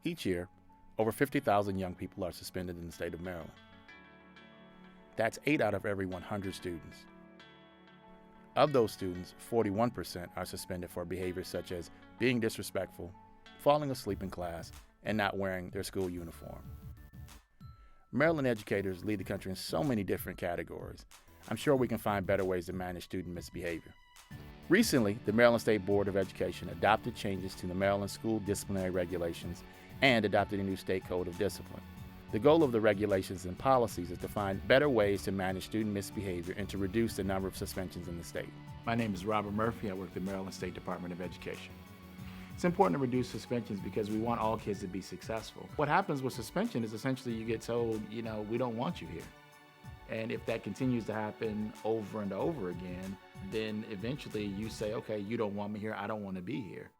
Each year, over 50,000 young people are suspended in the state of Maryland. That's 8 out of every 100 students. Of those students, 41% are suspended for behaviors such as being disrespectful, falling asleep in class, and not wearing their school uniform. Maryland educators lead the country in so many different categories. I'm sure we can find better ways to manage student misbehavior. Recently, the Maryland State Board of Education adopted changes to the Maryland School Disciplinary Regulations and adopted a new state code of discipline. The goal of the regulations and policies is to find better ways to manage student misbehavior and to reduce the number of suspensions in the state. My name is Robert Murphy. I work at the Maryland State Department of Education. It's important to reduce suspensions because we want all kids to be successful. What happens with suspension is essentially you get told, we don't want you here. And if that continues to happen over and over again, then eventually you say, okay, you don't want me here, I don't want to be here.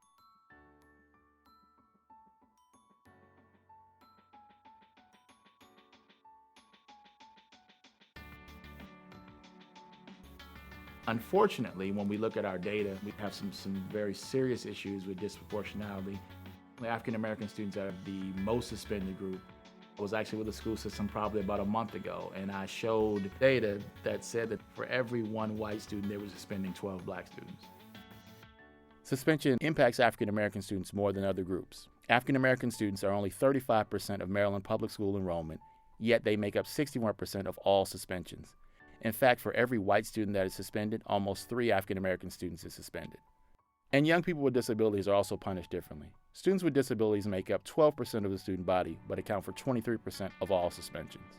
Unfortunately, when we look at our data, we have some very serious issues with disproportionality. The African American students are the most suspended group. I was actually with the school system probably about a month ago, and I showed data that said that for every one white student, they were suspending 12 black students. Suspension impacts African American students more than other groups. African American students are only 35% of Maryland public school enrollment, yet they make up 61% of all suspensions. In fact, for every white student that is suspended, almost 3 African American students is suspended. And young people with disabilities are also punished differently. Students with disabilities make up 12% of the student body, but account for 23% of all suspensions.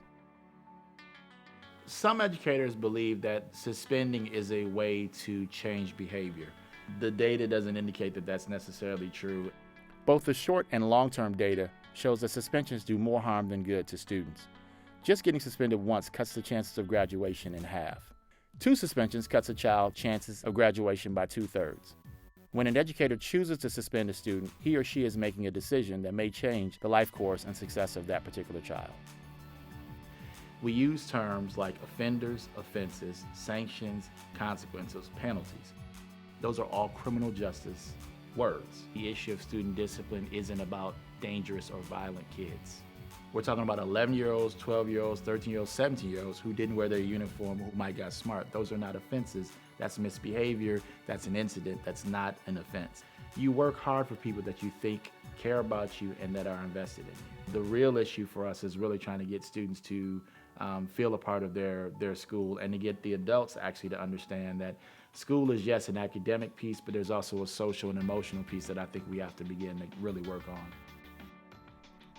Some educators believe that suspending is a way to change behavior. The data doesn't indicate that that's necessarily true. Both the short and long-term data shows that suspensions do more harm than good to students. Just getting suspended once cuts the chances of graduation in half. 2 suspensions cuts a child's chances of graduation by 2/3. When an educator chooses to suspend a student, he or she is making a decision that may change the life course and success of that particular child. We use terms like offenders, offenses, sanctions, consequences, penalties. Those are all criminal justice words. The issue of student discipline isn't about dangerous or violent kids. We're talking about 11-year-olds, 12-year-olds, 13-year-olds, 17-year-olds who didn't wear their uniform, who might got smart. Those are not offenses. That's misbehavior. That's an incident. That's not an offense. You work hard for people that you think care about you and that are invested in you. The real issue for us is really trying to get students to feel a part of their school and to get the adults actually to understand that school is, yes, an academic piece, but there's also a social and emotional piece that I think we have to begin to really work on.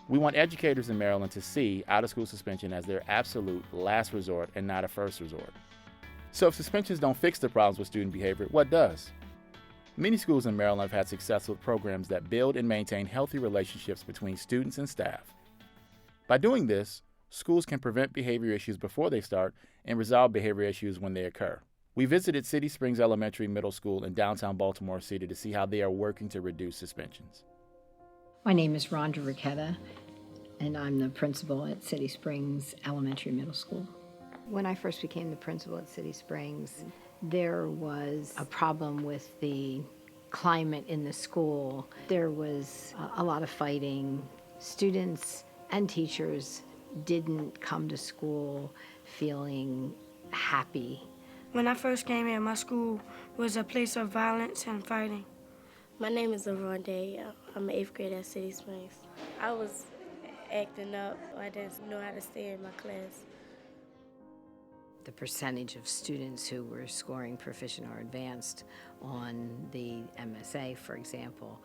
We want educators in Maryland to see out-of-school suspension as their absolute last resort and not a first resort. So if suspensions don't fix the problems with student behavior, what does? Many schools in Maryland have had success with programs that build and maintain healthy relationships between students and staff. By doing this, schools can prevent behavior issues before they start and resolve behavior issues when they occur. We visited City Springs Elementary Middle School in downtown Baltimore City to see how they are working to reduce suspensions. My name is Rhonda Riquetta, and I'm the principal at City Springs Elementary Middle School. When I first became the principal at City Springs, there was a problem with the climate in the school. There was a lot of fighting. Students and teachers didn't come to school feeling happy. When I first came here, my school was a place of violence and fighting. My name is Aronde. I'm an 8th grader at City Springs. I was acting up. I didn't know how to stay in my class. The percentage of students who were scoring proficient or advanced on the MSA, for example,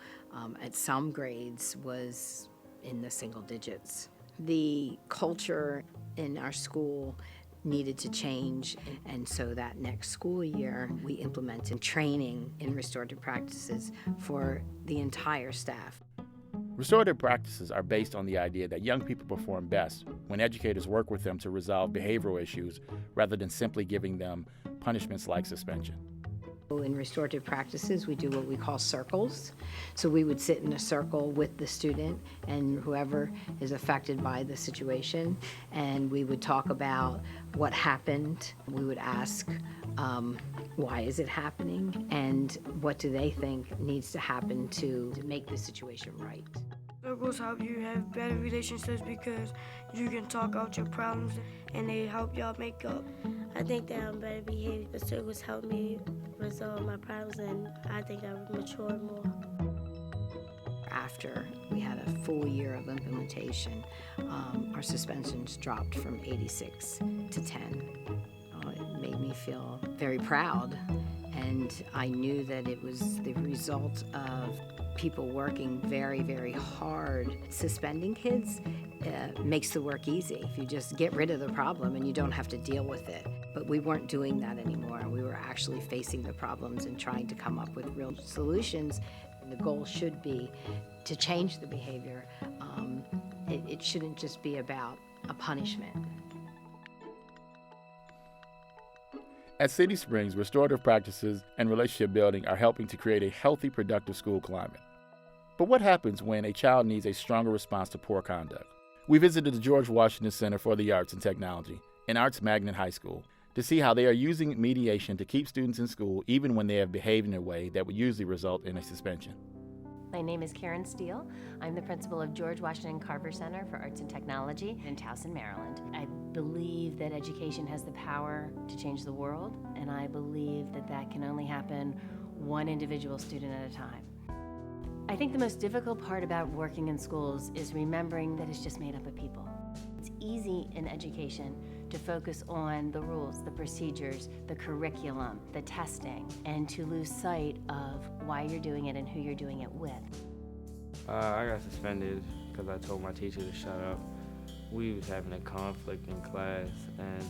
at some grades was in the single digits. The culture in our school needed to change, and so that next school year we implemented training in restorative practices for the entire staff. Restorative practices are based on the idea that young people perform best when educators work with them to resolve behavioral issues rather than simply giving them punishments like suspension. In restorative practices, we do what we call circles. So we would sit in a circle with the student and whoever is affected by the situation, and we would talk about what happened. We would ask, why is it happening, and what do they think needs to happen to make the situation right? protocols help you have better relationships because you can talk out your problems and they help y'all make up. I think that I'm better behaved. The circles help me resolve my problems, and I think I mature more. After we had a full year of implementation, our suspensions dropped from 86 to 10. It made me feel very proud, and I knew that it was the result of people working very, very hard. Suspending kids makes the work easy. If you just get rid of the problem and you don't have to deal with it. But we weren't doing that anymore. We were actually facing the problems and trying to come up with real solutions. And the goal should be to change the behavior. It shouldn't just be about a punishment. At City Springs, restorative practices and relationship building are helping to create a healthy, productive school climate. But what happens when a child needs a stronger response to poor conduct? We visited the George Washington Center for the Arts and Technology in Arts Magnet High School to see how they are using mediation to keep students in school even when they have behaved in a way that would usually result in a suspension. My name is Karen Steele. I'm the principal of George Washington Carver Center for Arts and Technology in Towson, Maryland. I believe that education has the power to change the world, and I believe that that can only happen one individual student at a time. I think the most difficult part about working in schools is remembering that it's just made up of people. It's easy in education to focus on the rules, the procedures, the curriculum, the testing, and to lose sight of why you're doing it and who you're doing it with. I got suspended because I told my teacher to shut up. We was having a conflict in class, and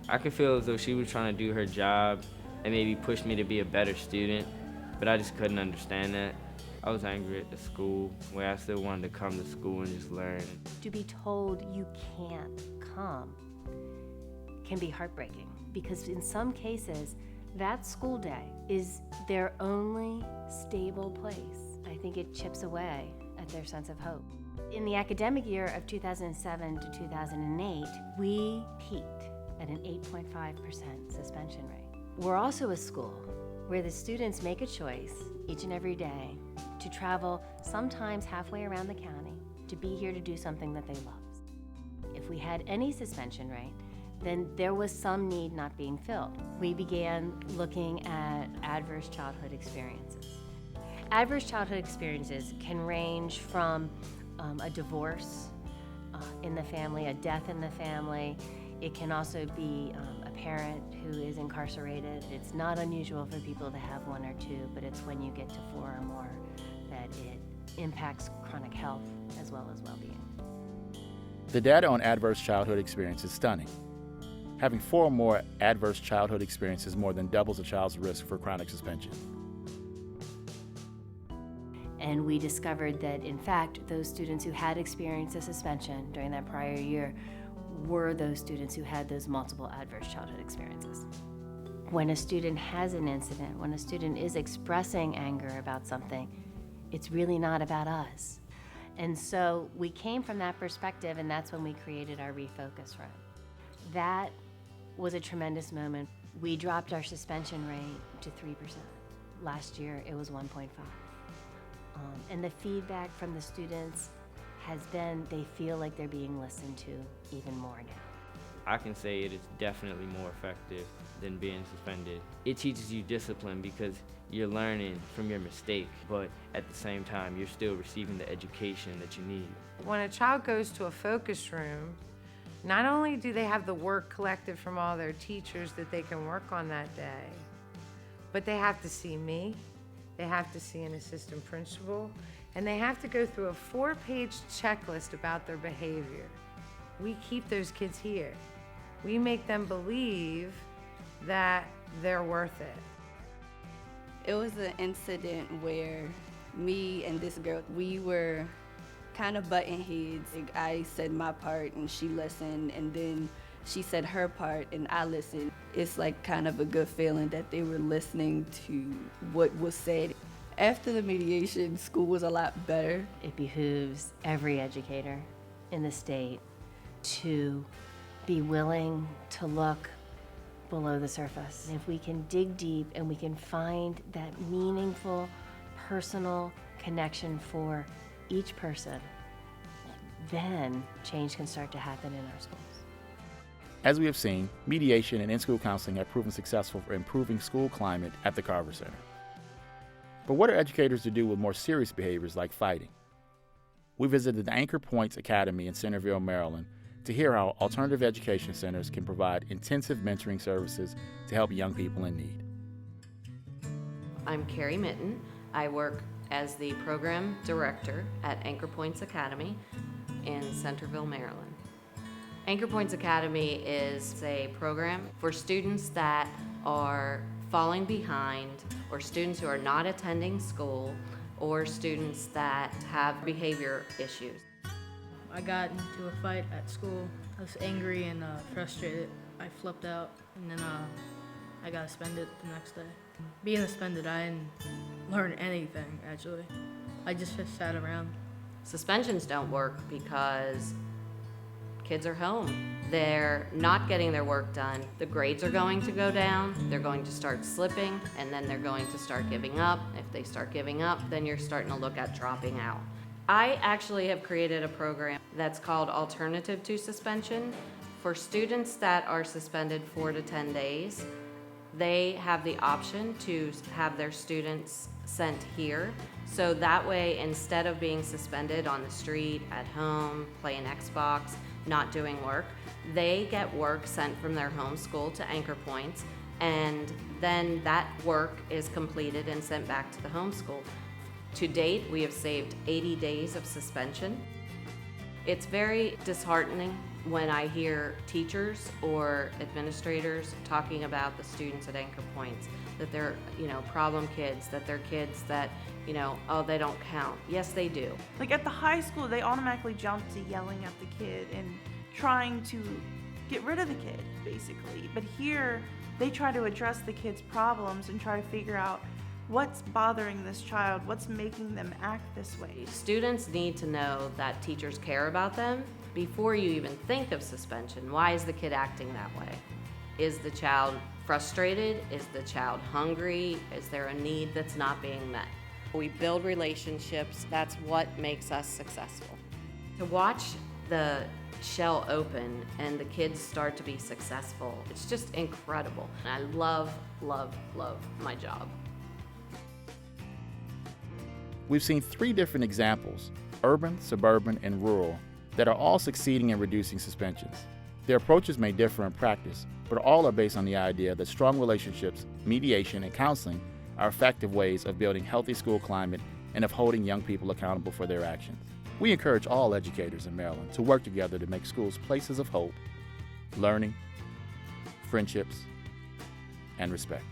I could feel as though she was trying to do her job and maybe push me to be a better student, but I just couldn't understand that. I was angry at the school, where I still wanted to come to school and just learn. To be told you can't come can be heartbreaking, because in some cases, that school day is their only stable place. I think it chips away at their sense of hope. In the academic year of 2007 to 2008, we peaked at an 8.5% suspension rate. We're also a school where the students make a choice each and every day to travel sometimes halfway around the county to be here to do something that they love. If we had any suspension rate, then there was some need not being filled. We began looking at adverse childhood experiences. Adverse childhood experiences can range from a divorce in the family, a death in the family. It can also be a parent who is incarcerated. It's not unusual for people to have one or two, but it's when you get to 4 or more that it impacts chronic health as well as well-being. The data on adverse childhood experience is stunning. Having 4 or more adverse childhood experiences more than doubles a child's risk for chronic suspension. And we discovered that, in fact, those students who had experienced a suspension during that prior year were those students who had those multiple adverse childhood experiences. When a student has an incident, when a student is expressing anger about something, it's really not about us. And so we came from that perspective, and that's when we created our Refocus Room. That was a tremendous moment. We dropped our suspension rate to 3%. Last year, it was 1.5. And the feedback from the students has been they feel like they're being listened to even more now. I can say it is definitely more effective than being suspended. It teaches you discipline because you're learning from your mistake, but at the same time, you're still receiving the education that you need. When a child goes to a focus room, not only do they have the work collected from all their teachers that they can work on that day, but they have to see me, they have to see an assistant principal, and they have to go through a 4-page checklist about their behavior. We keep those kids here. We make them believe that they're worth it. It was an incident where me and this girl, we were kind of butting heads. I said my part and she listened, and then she said her part and I listened. It's like kind of a good feeling that they were listening to what was said. After the mediation, school was a lot better. It behooves every educator in the state to be willing to look below the surface. If we can dig deep and we can find that meaningful, personal connection for each person, then change can start to happen in our schools. As we have seen, mediation and in-school counseling have proven successful for improving school climate at the Carver Center. But what are educators to do with more serious behaviors like fighting? We visited the Anchor Points Academy in Centerville, Maryland, to hear how alternative education centers can provide intensive mentoring services to help young people in need. I'm Carrie Mitten. I work as the program director at Anchor Points Academy in Centerville, Maryland. Anchor Points Academy is a program for students that are falling behind, or students who are not attending school, or students that have behavior issues. I got into a fight at school. I was angry and frustrated. I flipped out, and then I got suspended the next day. Being suspended, I didn't learn anything, actually. I just sat around. Suspensions don't work because kids are home. They're not getting their work done. The grades are going to go down. They're going to start slipping, and then they're going to start giving up. If they start giving up, then you're starting to look at dropping out. I actually have created a program that's called Alternative to Suspension. For students that are suspended 4 to 10 days, they have the option to have their students sent here. So that way, instead of being suspended on the street, at home, playing Xbox, not doing work, they get work sent from their home school to Anchor Points, and then that work is completed and sent back to the home school. To date, we have saved 80 days of suspension. It's very disheartening when I hear teachers or administrators talking about the students at Anchor Points, that they're, problem kids, that they're kids that, oh, they don't count. Yes, they do. Like at the high school, they automatically jump to yelling at the kid and trying to get rid of the kid, basically. But here, they try to address the kid's problems and try to figure out what's bothering this child, what's making them act this way. Students need to know that teachers care about them before you even think of suspension. Why is the kid acting that way? Is the child frustrated? Is the child hungry? Is there a need that's not being met? We build relationships. That's what makes us successful. To watch the shell open and the kids start to be successful, it's just incredible. And I love, love, love my job. We've seen 3 different examples, urban, suburban, and rural, that are all succeeding in reducing suspensions. Their approaches may differ in practice, but all are based on the idea that strong relationships, mediation, and counseling are effective ways of building healthy school climate and of holding young people accountable for their actions. We encourage all educators in Maryland to work together to make schools places of hope, learning, friendships, and respect.